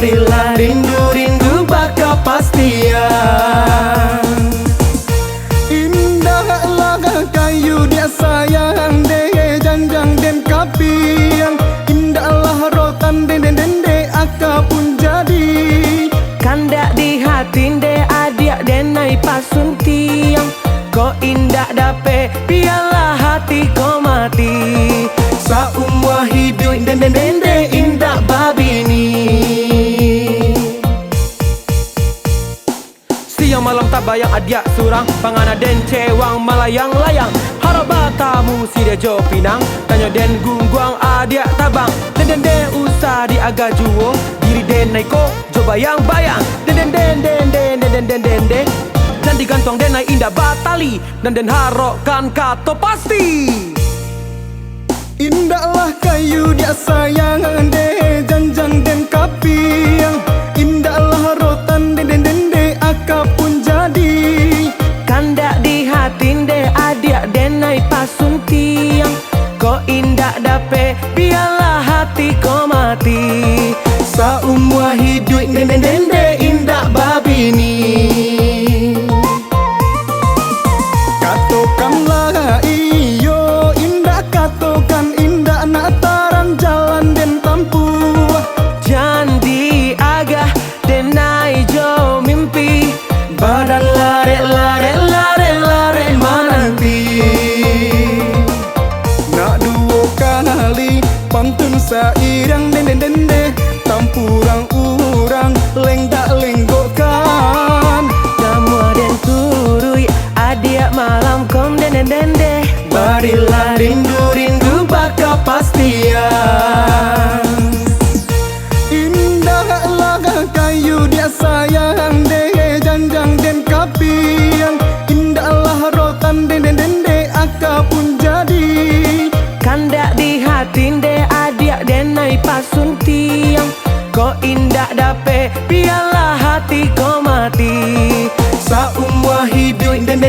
Marilah rindu-rindu baka pastian. Indahlah kayu dia sayang de janjang den kapian. Indahlah rotan den aka pun jadi. Kandak di hati de adik denai pasun tiang. Ko indah dape biarlah hati ko mati. Saumwa hidup den indah babini. Siang malam tak bayang adik surang. Pangana den cewang malayang-layang. Harabatamu si dia jo pinang. Tanya den gungguang adik tabang. Den usah di aga juo. Diri den naiko jo bayang-bayang. Den dan digantong denai indah batali. Dan den harokkan kato pasti. Indahlah kayu dia sayang de janjang den kapiang. Indahlah rotan den aka pun jadi. Kandak di hati de adik denai pasun tiang. Ko indah dape biarlah hati ko mati. Saumwa hidup den indah babini. Katokanlah iyo indah, katokan indah nataran jalan den tampuah. Jandi agak denai jo mimpi. Badan lare menanti. Nak dua kali pantun sairang den tampurang urang lengdak lenggokan. Namu den turui adik malam kom den. Marilah rindu-rindu baka pastian. Indahlah kayu dia sayang de janjang den kapian. Indahlah rotan den aka pun jadi. Kandak di hati de adik denai pasun tiang. Ko indah dape biarlah hati ko mati. Saumwa hidup den